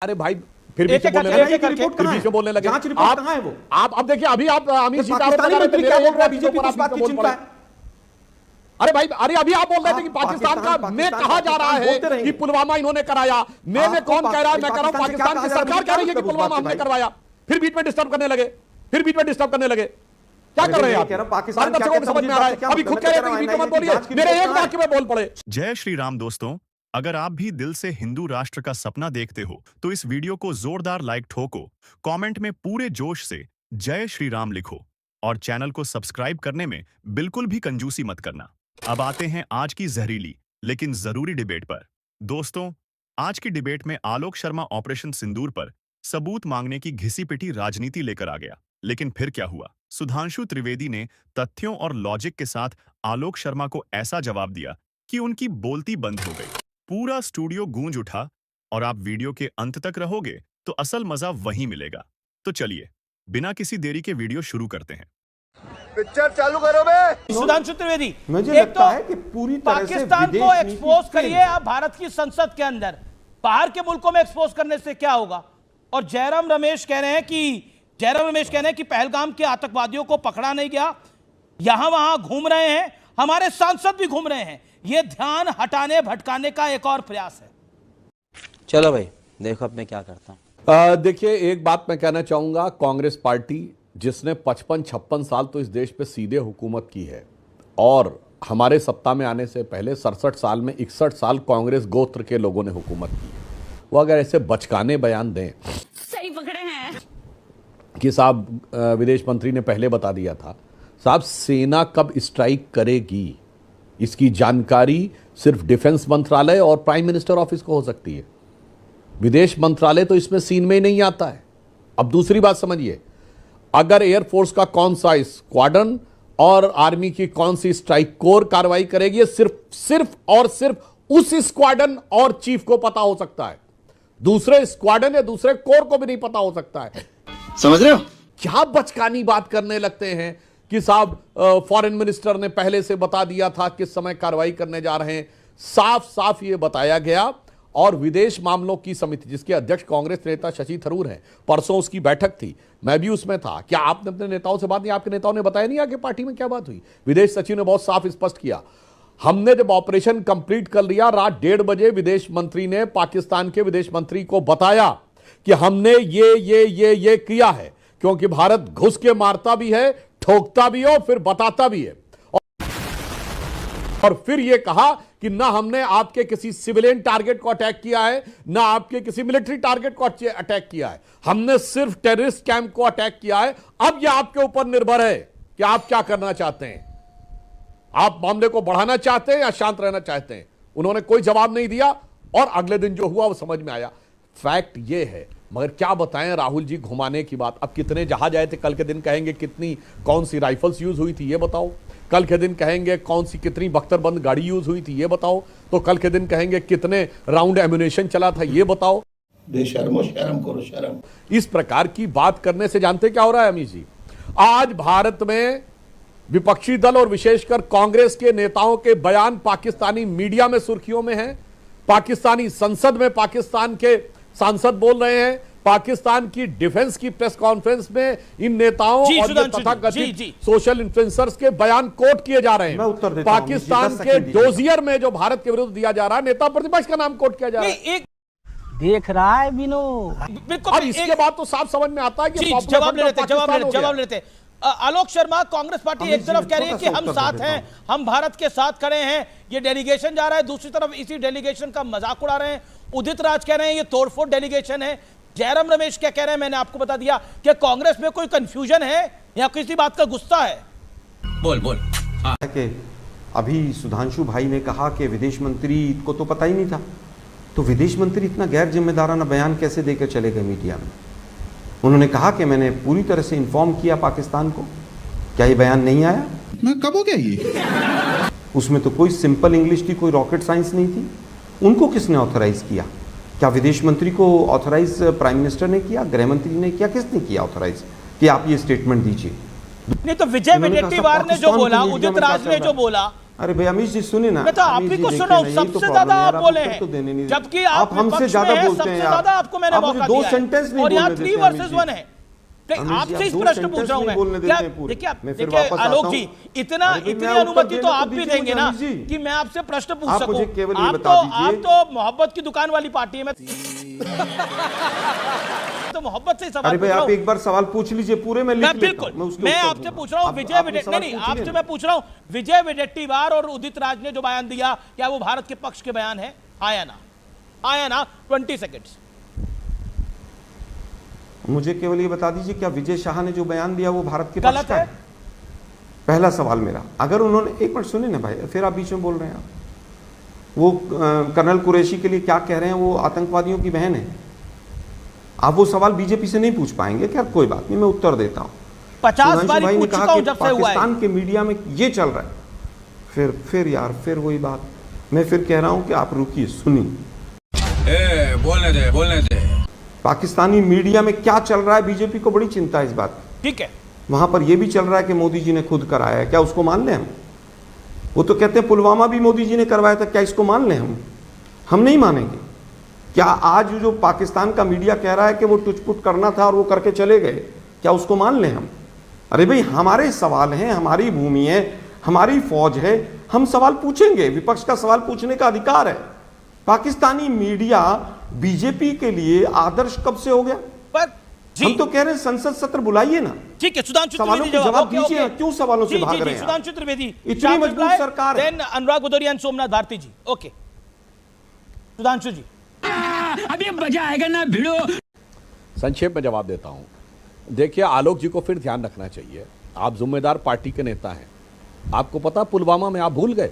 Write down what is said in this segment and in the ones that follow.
अरे भाई फिर भी बोलने लगे, बीच में बोलने लगे। आप अब देखिए, अभी आप अमित जी का अरे भाई, अरे अभी आप बोल रहे थे कि पाकिस्तान का में कहा जा रहा है कि पुलवामा इन्होंने कराया। में कौन कह रहा है? मैं कह रहा हूं पाकिस्तान की सरकार कह रही है कि पुलवामा हमने करवाया। फिर बीच में डिस्टर्ब करने लगे, क्या कर रहे हैं आप? पाकिस्तान दर्शकों को समझ में आ रहा है। अभी खुद कह रहे थे कि बीच में मत बोलिए, मेरे एक वाक्य में बोल पड़े। जय श्री राम दोस्तों, अगर आप भी दिल से हिंदू राष्ट्र का सपना देखते हो तो इस वीडियो को जोरदार लाइक ठोको, कमेंट में पूरे जोश से जय श्री राम लिखो और चैनल को सब्सक्राइब करने में बिल्कुल भी कंजूसी मत करना। अब आते हैं आज की जहरीली लेकिन जरूरी डिबेट पर। दोस्तों, आज की डिबेट में आलोक शर्मा ऑपरेशन सिंदूर पर सबूत मांगने की घिसी पिटी राजनीति लेकर आ गया। लेकिन फिर क्या हुआ? सुधांशु त्रिवेदी ने तथ्यों और लॉजिक के साथ आलोक शर्मा को ऐसा जवाब दिया कि उनकी बोलती बंद हो गई। पूरा स्टूडियो गूंज उठा और आप वीडियो के अंत तक रहोगे तो असल मजा वहीं मिलेगा। तो चलिए बिना किसी देरी के वीडियो शुरू करते हैं। पिक्चर चालू करो बे। सुधांशु त्रिवेदी, मुझे एक लगता है कि पूरी तरह से पाकिस्तान को एक्सपोज करिए आप भारत की संसद के अंदर, बाहर के मुल्कों में एक्सपोज करने से क्या होगा? और जयराम रमेश कह रहे हैं कि पहलगाम के आतंकवादियों को पकड़ा नहीं गया, यहां वहां घूम रहे हैं, हमारे सांसद भी घूम रहे हैं। यह ध्यान हटाने भटकाने का एक और प्रयास है। चलो भाई देखो अब मैं क्या करता हूं। देखिए, एक बात मैं कहना चाहूंगा, कांग्रेस पार्टी जिसने 55-56 साल तो इस देश पे सीधे हुकूमत की है और हमारे सत्ता में आने से पहले 67 साल में 61 साल कांग्रेस गोत्र के लोगों ने हुकूमत की, वो अगर ऐसे बचकाने बयान दें, सही पकड़े हैं कि साहब विदेश मंत्री ने पहले बता दिया था, साहब सेना कब स्ट्राइक करेगी इसकी जानकारी सिर्फ डिफेंस मंत्रालय और प्राइम मिनिस्टर ऑफिस को हो सकती है। विदेश मंत्रालय तो इसमें सीन में ही नहीं आता है। अब दूसरी बात समझिए, अगर एयरफोर्स का कौन सा स्क्वाड्रन और आर्मी की कौन सी स्ट्राइक कोर कार्रवाई करेगी, सिर्फ उस स्क्वाड्रन और चीफ को पता हो सकता है, दूसरे स्क्वाड्रन या दूसरे कोर को भी नहीं पता हो सकता है। समझ रहे हो? क्या बचकानी बात करने लगते हैं कि साहब फॉरेन मिनिस्टर ने पहले से बता दिया था किस समय कार्रवाई करने जा रहे हैं। साफ साफ ये बताया गया। और विदेश मामलों की समिति जिसके अध्यक्ष कांग्रेस नेता शशि थरूर हैं, परसों उसकी बैठक थी, मैं भी उसमें था। क्या आपने अपने नेताओं से बात नहीं, आपके नेताओं ने बताया नहीं आगे पार्टी में क्या बात हुई? विदेश सचिव ने बहुत साफ स्पष्ट किया, हमने जब ऑपरेशन कंप्लीट कर लिया, रात 1:30 बजे विदेश मंत्री ने पाकिस्तान के विदेश मंत्री को बताया कि हमने ये किया है, क्योंकि भारत घुस के मारता भी है, ठोकता भी है, फिर बताता भी है। और फिर यह कहा कि ना हमने आपके किसी सिविलियन टारगेट को अटैक किया है, ना आपके किसी मिलिट्री टारगेट को अटैक किया है, हमने सिर्फ टेररिस्ट कैंप को अटैक किया है। अब यह आपके ऊपर निर्भर है कि आप क्या करना चाहते हैं, आप मामले को बढ़ाना चाहते हैं या शांत रहना चाहते हैं। उन्होंने कोई जवाब नहीं दिया और अगले दिन जो हुआ वो समझ में आया। फैक्ट ये है, मगर क्या बताएं राहुल जी, घुमाने की बात। अब कितने जहाज आए थे, कल के दिन कहेंगे कौन सी राइफल्स यूज हुई थी ये बताओ, कल के दिन कहेंगे कितनी बख्तरबंद गाड़ी यूज हुई थी ये बताओ, तो कल के दिन कहेंगे कितने राउंड एम्युनिशन चला था ये बताओ। बेशर्मो, शर्म करो शर्म। इस प्रकार की बात करने से जानते क्या हो रहा है अमित जी? आज भारत में विपक्षी दल और विशेषकर कांग्रेस के नेताओं के बयान पाकिस्तानी मीडिया में सुर्खियों में है, पाकिस्तानी संसद में पाकिस्तान के सांसद बोल रहे हैं, पाकिस्तान की डिफेंस की प्रेस कॉन्फ्रेंस में इन नेताओं और तथाकथित सोशल इन्फ्लुएंसर्स के बयान कोट किए जा रहे हैं। पाकिस्तान के डोजियर में जो भारत के विरुद्ध दिया जा रहा है, नेता प्रतिपक्ष का नाम कोट किया जा रहा है। देख रहा है विनो, और इसके बाद तो साफ समझ में आता है कि जवाब लेते आलोक शर्मा, कांग्रेस पार्टी एक तरफ कह रही है कि हम साथ हैं, हम भारत के साथ खड़े हैं, ये डेलीगेशन जा रहा है, दूसरी तरफ इसी डेलीगेशन का मजाक उड़ा रहे हैं। उदित राज कह रहे हैं ये तोड़फोड़ डेलीगेशन है। जयराम रमेश क्या कह रहे हैं, मैंने आपको बता दिया कि कांग्रेस में कोई कंफ्यूजन है या किसी बात का गुस्सा है? बोल कि अभी सुधांशु भाई ने कहा कि विदेश मंत्री को तो पता ही नहीं था, तो विदेश मंत्री इतना गैर जिम्मेदाराना बयान कैसे देकर चले गए मीडिया में? उन्होंने कहा कि मैंने पूरी तरह से इन्फॉर्म किया पाकिस्तान को। क्या ये बयान नहीं आया? मैं कब हो गया ये? उसमें तो कोई सिंपल इंग्लिश थी, कोई रॉकेट साइंस नहीं थी। उनको किसने ऑथराइज किया? क्या विदेश मंत्री को ऑथराइज प्राइम मिनिस्टर ने किया, गृह मंत्री ने किया, किसने किया ऑथराइज कि आप ये स्टेटमेंट दीजिए? नहीं तो विजय वडेट्टीवार ने जो बोला, उदित राज ने जो बोला, अरे भाई अमीश जी सुनिए ना, मैं तो आप ही को सुना हूं, सबसे ज्यादा आप बोले हैं, जबकि आप हमसे ज्यादा बोलते सबसे हैं। ज्यादा आपको मैंने मौका दो दिया सेंटेंस नहीं और यहाँ बोलने 3 देते वर्सेस अमीश 1 है। आपसे इस प्रश्न पूछ रहा हूं मैं, देखिए आलोक जी, इतनी अनुमति तो आप भी देंगे ना कि मैं आपसे प्रश्न पूछ सकूं। आप तो मोहब्बत की दुकान वाली पार्टी है, मैं तो मोहब्बत से सवाल। अरे भाई आप एक बार सवाल पूछ लीजिए पूरे, में लिख लेता हूं। मैं आपसे पूछ रहा हूं विजय नहीं, आपसे मैं पूछ रहा हूं विजय वडेट्टीवार और उदित राज ने जो बयान दिया, क्या वो भारत के पक्ष के बयान है? आया ना 20 सेकंड्स। मुझे केवल ये बता दीजिए, क्या विजय शाह ने जो बयान दिया वो भारत के पक्ष का है? पहला सवाल मेरा। अगर उन्होंने, एक मिनट सुनिए ना भाई, फिर आप बीच में बोल रहे हैं। वो कर्नल कुरैशी के लिए क्या कह रहे हैं, वो आतंकवादियों की बहन है। आप वो सवाल बीजेपी से नहीं पूछ पाएंगे। क्या, कोई बात नहीं, मैं उत्तर देता हूं। 50 बार पूछ चुका हूं जब से हुआ है। पाकिस्तान के मीडिया में ये चल रहा है, फिर वही बात। मैं फिर कह रहा हूं कि आप रुकिए, सुनिए, बोलने दे। पाकिस्तानी मीडिया में क्या चल रहा है, बीजेपी को बड़ी चिंता है इस बात की। ठीक है, वहां पर यह भी चल रहा है कि मोदी जी ने खुद कराया है। क्या उसको मान लें हम? वो तो कहते हैं पुलवामा भी मोदी जी ने करवाया था, क्या इसको मान लें हम नहीं मानेंगे। क्या आज जो पाकिस्तान का मीडिया कह रहा है कि वो टुचपुट करना था और वो करके चले गए, क्या उसको मान लें हम? अरे भाई हमारे सवाल हैं, हमारी भूमि है, हमारी फौज है, हम सवाल पूछेंगे। विपक्ष का सवाल पूछने का अधिकार है। पाकिस्तानी मीडिया बीजेपी के लिए आदर्श कब से हो गया? पर हम तो कह रहे हैं संसद सत्र बुलाइए ना। ठीक है, सुधांशु सवालों के जवाब दीजिए, क्यों सवालों से भाग रहे हैं? सुधांशु त्रिवेदी, इतनी मजबूत सरकार है। Then Anurag Bhadauria and Somnath Bharti ji. Okay Sudhanshu ji, अभी मजा आएगा ना भिड़ो। संक्षेप में जवाब देता हूं। देखिए आलोक जी को फिर ध्यान रखना चाहिए, आप जिम्मेदार पार्टी के नेता हैं। आपको पता पुलवामा में आप भूल गए,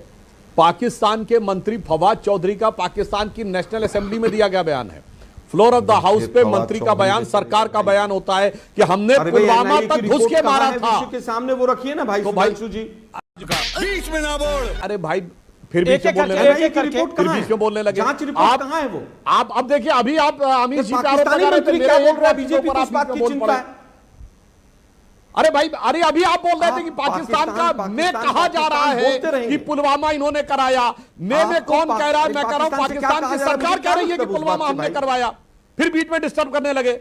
पाकिस्तान के मंत्री फवाद चौधरी का पाकिस्तान की नेशनल असेंबली में दिया गया बयान है। फ्लोर ऑफ द हाउस पे मंत्री का बयान, सरकार का बयान होता है कि हमने पुलवामा तक घुस के मारा था। के सामने वो रखिए ना भाई, सुधांशु जी बीच में ना बोल। अरे भाई फिर बीच में बोलने लगे, फिर बीच में बोलने लगे। जांच रिपोर्ट कहां है वो? आप अब देखिए, अभी आप अमित जी पे आरोप पाकिस्तानी लगा रहे थे, मंत्री क्या बोल रहा है? बीजेपी को इस बात की चिंता है। अरे भाई, अरे अभी आप बोल रहे थे कि पाकिस्तान का में कहा जा रहा है कि पुलवामा इन्होंने कराया। में कौन कह रहा है? मैं कह रहा हूं पाकिस्तान की सरकार कह रही है कि पुलवामा हमने करवाया। फिर बीच में डिस्टर्ब करने लगे,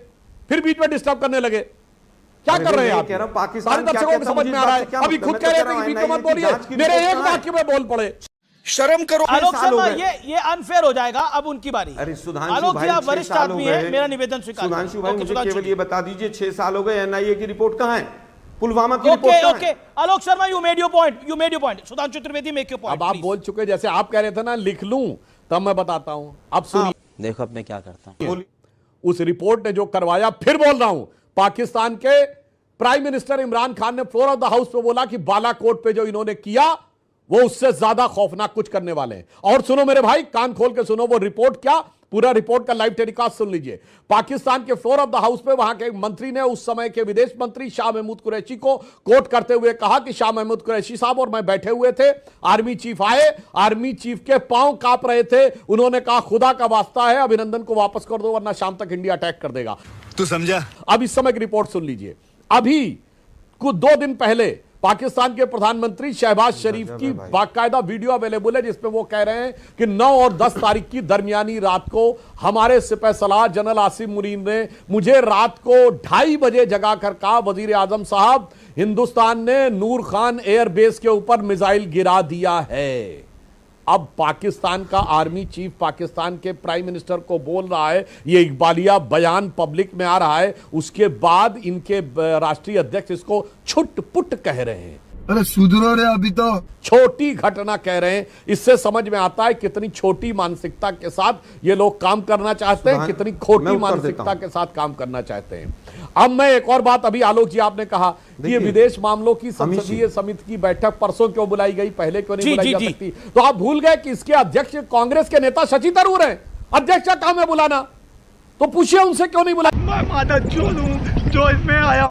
क्या कर रहे हैं आप? कह रहा हूं पाकिस्तान दर्शकों को समझ में आ रहा है। अभी खुद कह रहे थे कि बीच में मत बोलिए, मेरे एक वाक्य में बोल पड़े। शर्म करो। आलोक शर्मा, ये अनफेयर हो जाएगा, अब उनकी बारी। अरे सुधांशु आलोक भाई, जी आप वरिष्ठ आदमी हैं, मेरा निवेदन स्वीकार। सुधांशु भाई मुझे केवल ये बता दीजिए, 6 साल हो गए, एनआईए की रिपोर्ट कहां है? पुलवामा की रिपोर्ट कहां है? Alok Sharma, you made your point. Sudhanshu Trivedi, make your point. अब आप बोल चुके, जैसे आप कह रहे थे ना लिख लूं, तब मैं बताता हूं। अब सुनिए, देखो अब मैं क्या करता हूं। उस रिपोर्ट ने जो करवाया, फिर बोल रहा हूं, पाकिस्तान के प्राइम मिनिस्टर इमरान खान ने फ्लोर ऑफ द हाउस पे बोला कि बालाकोट पे जो इन्होंने किया वो उससे ज्यादा खौफनाक कुछ करने वाले हैं। और सुनो मेरे भाई, कान खोल के सुनो, वो रिपोर्ट क्या, पूरा रिपोर्ट का लाइव टेलीकास्ट सुन लीजिए। पाकिस्तान के फ्लोर ऑफ द हाउस पे वहां के मंत्री ने उस समय के विदेश मंत्री शाह महमूद कुरैशी को कोट करते हुए कहा कि शाह महमूद कुरैशी साहब और मैं बैठे हुए थे, आर्मी चीफ आए, आर्मी चीफ के पांव कांप रहे थे, उन्होंने कहा खुदा का वास्ता है अभिनंदन को वापस कर दो वरना शाम तक इंडिया अटैक कर देगा। तू समझा? अब इस समय की रिपोर्ट सुन लीजिए। अभी कुछ 2 दिन पहले पाकिस्तान के प्रधानमंत्री शहबाज शरीफ की बाकायदा वीडियो अवेलेबल है जिसमें वो कह रहे हैं कि 9 और 10 तारीख की दरमियानी रात को हमारे सिपह सलाह जनरल आसिम मुनीर ने मुझे रात को 2:30 बजे जगा कर कहा, वजीर आजम साहब हिंदुस्तान ने नूर खान एयरबेस के ऊपर मिसाइल गिरा दिया है। अब पाकिस्तान का आर्मी चीफ पाकिस्तान के प्राइम मिनिस्टर को बोल रहा है, ये इकबालिया बयान पब्लिक में आ रहा है, उसके बाद इनके राष्ट्रीय अध्यक्ष इसको छुट-पुट कह रहे हैं। अरे सुधरो रे, अभी तो छोटी घटना कह रहे हैं। इससे समझ में आता है कितनी छोटी मानसिकता के साथ ये लोग काम करना चाहते हैं, कितनी खोटी मानसिकता के साथ काम करना चाहते हैं। अब मैं एक और बात, अभी आलोक जी आपने कहा कि ये विदेश मामलों की संसदीय समिति की बैठक परसों क्यों बुलाई गई, पहले क्यों नहीं बुलाई जा सकती? तो आप भूल गए कि इसके अध्यक्ष कांग्रेस के नेता शशि थरूर हैं। अध्यक्ष का काम है बुलाना, तो पूछिए उनसे क्यों नहीं बुलाया। मैं माता जो इसमें आया।